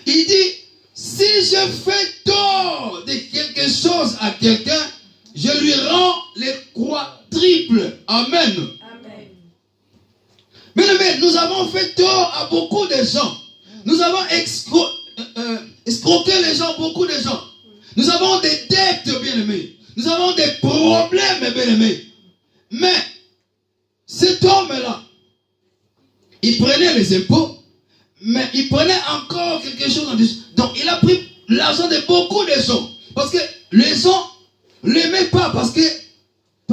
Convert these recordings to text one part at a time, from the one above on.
Il dit, si je fais tort de quelque chose à quelqu'un, je lui rends les croix triples. Amen. Amen. Mais nous avons fait tort à beaucoup de gens. Nous avons escroqué les gens, beaucoup de gens. Nous avons des dettes, bien-aimés. Nous avons des problèmes, bien-aimés. Mais cet homme-là, il prenait les impôts, mais il prenait encore quelque chose en dessous. Donc il a pris l'argent de beaucoup de gens. Parce que les gens ne l'aimaient pas par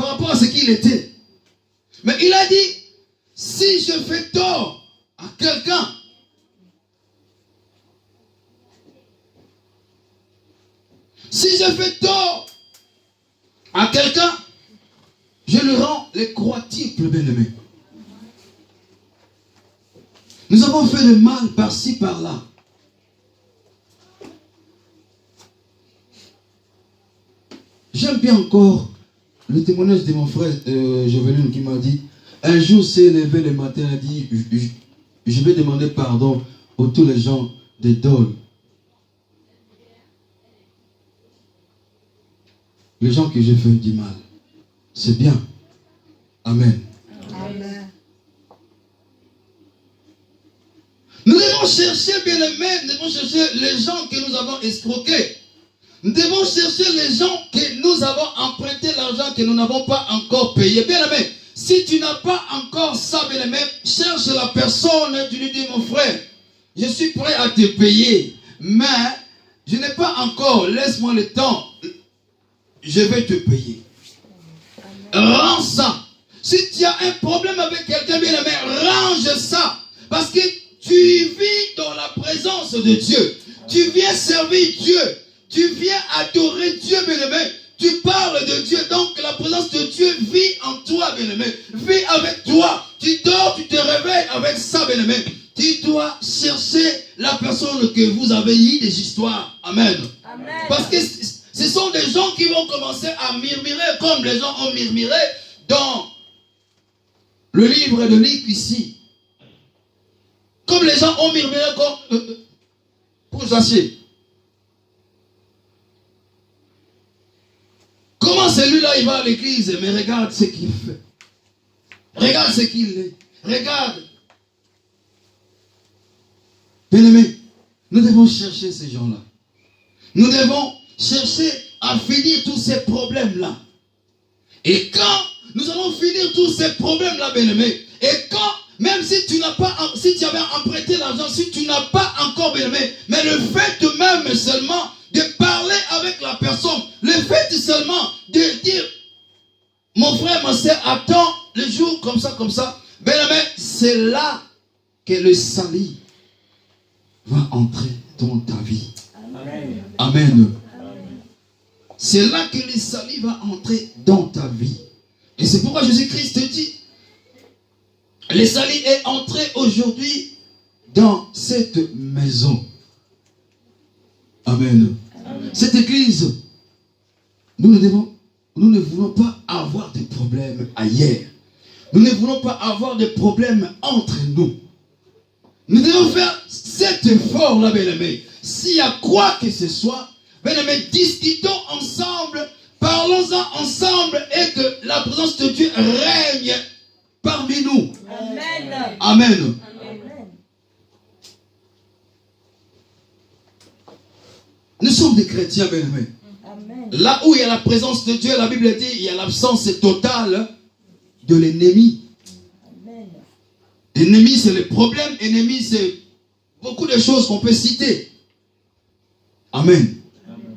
rapport à ce qu'il était. Mais il a dit, si je fais tort à quelqu'un, je lui rends les croix triples, bien-aimés. Nous avons fait le mal par-ci, par-là. J'aime bien encore le témoignage de mon frère Joveline qui m'a dit, un jour s'est levé le matin et a dit, je vais demander pardon à tous les gens des dôles. Les gens que j'ai fait du mal. C'est bien. Amen. Amen. Nous devons chercher, bien-aimés, nous devons chercher les gens que nous avons escroqués. Nous devons chercher les gens que nous avons emprunté l'argent que nous n'avons pas encore payé. Bien-aimé, si tu n'as pas encore ça, bien-aimé, cherche la personne, tu lui dis, mon frère, je suis prêt à te payer, mais je n'ai pas encore, laisse-moi le temps, je vais te payer. Rends ça. Si tu as un problème avec quelqu'un, bien-aimé, range ça. Parce que tu vis dans la présence de Dieu. Tu viens servir Dieu. Tu viens adorer Dieu, bien-aimé. Tu parles de Dieu. Donc la présence de Dieu vit en toi, bien-aimé. Vit avec toi. Tu dors, tu te réveilles avec ça, bien-aimé. Tu dois chercher la personne que vous avez eu des histoires. Amen. Amen. Parce que ce sont des gens qui vont commencer à murmurer comme les gens ont murmuré dans le livre de Luc ici. Comme les gens ont murmuré comme pour Zaché. Comment celui-là il va à l'église, mais regarde ce qu'il fait. Regarde ce qu'il est. Regarde. Bien-aimés, nous devons chercher ces gens-là. Nous devons chercher à finir tous ces problèmes-là. Et quand nous allons finir tous ces problèmes-là, bien-aimés, et quand, même si tu n'as pas, si tu avais emprunté l'argent, si tu n'as pas encore, bien-aimé, mais le fait de même seulement de parler avec la personne, le fait seulement de dire, mon frère, ma soeur, attends le jour comme ça, bien-aimé, c'est là que le salut va entrer dans ta vie. Amen. Amen. C'est là que le salut va entrer dans ta vie. Et c'est pourquoi Jésus-Christ dit, le salut est entré aujourd'hui dans cette maison. Amen. Amen. Cette église, nous ne voulons pas avoir de problèmes ailleurs. Nous ne voulons pas avoir de problèmes entre nous. Nous devons faire cet effort-là, bien-aimés. S'il y a quoi que ce soit, bien-aimés, discutons ensemble, parlons-en ensemble et que la présence de Dieu règne parmi nous. Amen. Amen. Amen. Nous sommes des chrétiens, bien-aimés. Là où il y a la présence de Dieu, la Bible dit, il y a l'absence totale de l'ennemi. Ennemi, c'est le problème. Ennemi, c'est beaucoup de choses qu'on peut citer. Amen. Amen.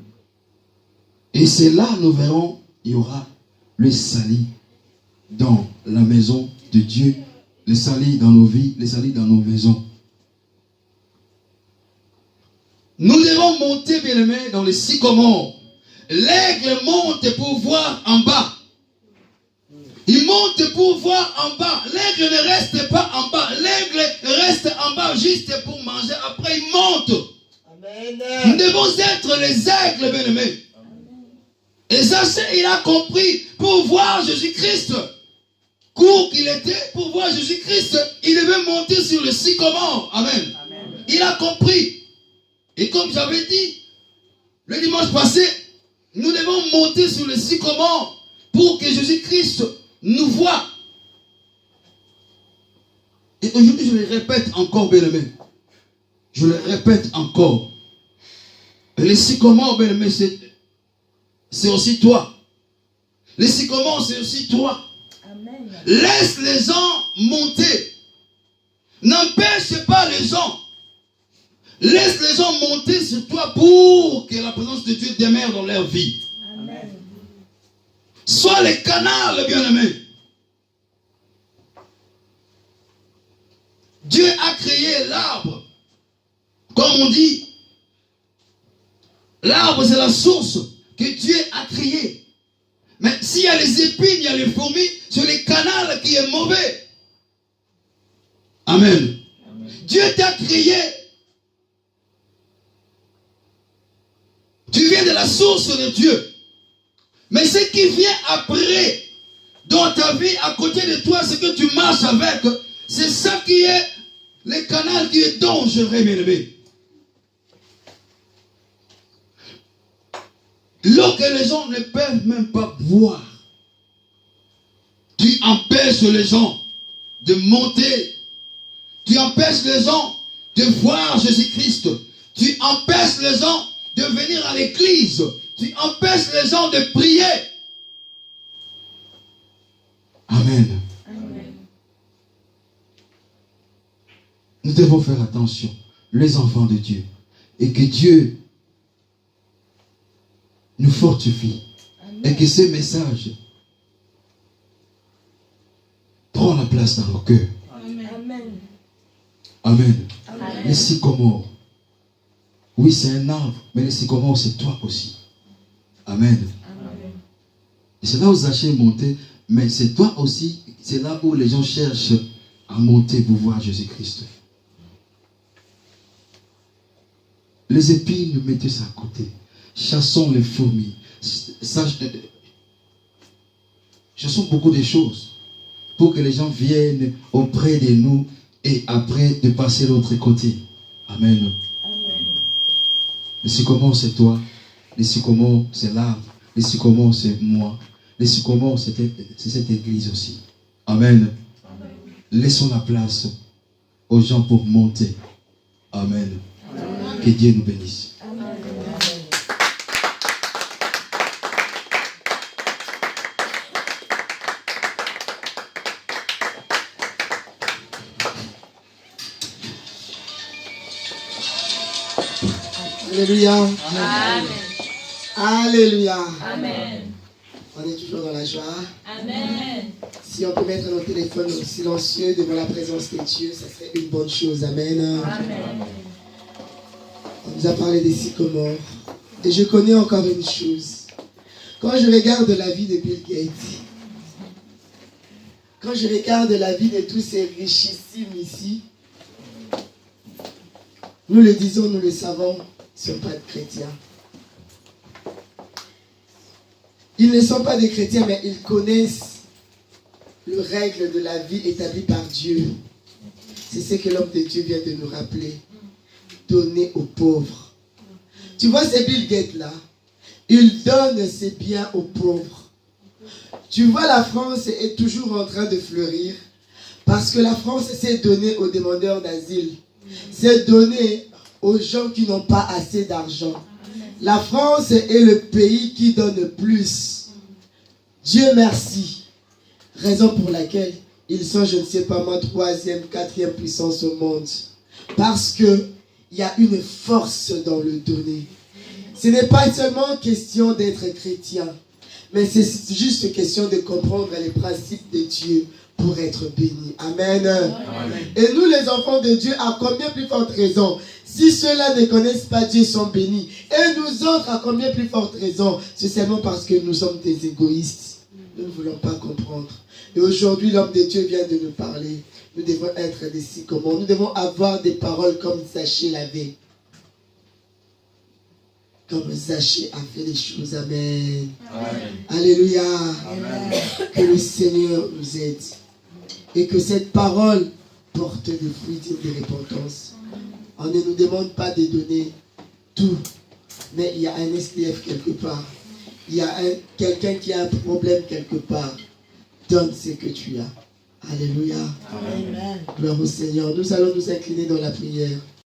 Et c'est là, nous verrons, il y aura le salut dans la maison de Dieu, le salut dans nos vies, le salut dans nos maisons. Nous devons monter, bien-aimés, dans les sycomores. L'aigle monte pour voir en bas. Il monte pour voir en bas. L'aigle ne reste pas en bas. L'aigle reste en bas juste pour manger. Après, il monte. Amen. Nous devons être les aigles, bien-aimés. Et Zaché, il a compris. Pour voir Jésus-Christ, court qu'il était, pour voir Jésus-Christ, il devait monter sur le sycomore. Amen. Amen. Il a compris. comme j'avais dit le dimanche passé, nous devons monter sur le sycomore pour que Jésus-Christ nous voie. Et aujourd'hui, je le répète encore, bien-aimé. Je le répète encore. Le sycomore, bien-aimé, c'est aussi toi. Le sycomore, c'est aussi toi. Amen. Laisse les gens monter. N'empêche pas les gens. Laisse les gens monter sur toi pour que la présence de Dieu demeure dans leur vie. Amen. Sois le canal, bien-aimé. Dieu a créé l'arbre. Comme on dit, l'arbre c'est la source que Dieu a créée. Mais s'il y a les épines, il y a les fourmis, c'est le canal qui est mauvais. Amen. Amen. Dieu t'a créé. Tu viens de la source de Dieu. Mais ce qui vient après, dans ta vie, à côté de toi, ce que tu marches avec, c'est ça qui est le canal qui est dangereux, bien aimé. Lorsque les gens ne peuvent même pas voir, tu empêches les gens de monter. Tu empêches les gens de voir Jésus-Christ. Tu empêches les gens de venir à l'église. Tu empêches les gens de prier. Amen. Amen. Nous devons faire attention, les enfants de Dieu, et que Dieu nous fortifie. Amen. Et que ce message prend la place dans nos cœurs. Amen. Amen. Amen. Les sycomores. Oui, c'est un arbre, mais les sycomores, c'est toi aussi. Amen. Amen. Et c'est là où Zachée est monté, mais c'est toi aussi, c'est là où les gens cherchent à monter pour voir Jésus-Christ. Les épines, mettez ça à côté. Chassons les fourmis. Chassons beaucoup de choses pour que les gens viennent auprès de nous et après de passer de l'autre côté. Amen. Amen. Le sycomore, c'est toi. Le sycomore, c'est l'arbre. Le sycomore, c'est moi. Le sycomore, c'est cette église aussi. Amen. Amen. Laissons la place aux gens pour monter. Amen. Amen. Que Dieu nous bénisse. Amen. Alléluia. Amen. Alléluia. Amen. On est toujours dans la joie. Amen. Si on peut mettre nos téléphones silencieux devant la présence de Dieu, ça serait une bonne chose. Amen. Amen. On nous a parlé des sycomores. Et je connais encore une chose. Quand je regarde la vie de Bill Gates, quand je regarde la vie de tous ces richissimes ici, nous le disons, nous le savons, ils ne sont pas de chrétiens. Ils ne sont pas des chrétiens, mais ils connaissent les règles de la vie établies par Dieu. C'est ce que l'homme de Dieu vient de nous rappeler. Donner aux pauvres. Tu vois ces Bill Gates là, ils donnent ses biens aux pauvres. Tu vois, la France est toujours en train de fleurir parce que la France s'est donnée aux demandeurs d'asile. C'est donner aux gens qui n'ont pas assez d'argent. La France est le pays qui donne plus. Dieu merci. Raison pour laquelle ils sont, je ne sais pas moi, 3e, 4e puissance au monde. Parce qu'il y a une force dans le donner. Ce n'est pas seulement question d'être chrétien, mais c'est juste question de comprendre les principes de Dieu pour être béni. Amen. Amen. Et nous, les enfants de Dieu, à combien plus forte raison, si ceux-là ne connaissent pas Dieu, sont bénis. Et nous autres, à combien plus forte raison, c'est seulement parce que nous sommes des égoïstes. Nous ne voulons pas comprendre. Et aujourd'hui, l'homme de Dieu vient de nous parler. Nous devons être des sycomores. Nous devons avoir des paroles comme Zachée l'avait. Comme Zachée a fait les choses. Amen. Amen. Alléluia. Amen. Que le Seigneur nous aide. Et que cette parole porte des fruits dignes de repentance. On ne nous demande pas de donner tout. Mais il y a un SDF quelque part. Il y a quelqu'un qui a un problème quelque part. Donne ce que tu as. Alléluia. Amen. Gloire au Seigneur. Nous allons nous incliner dans la prière.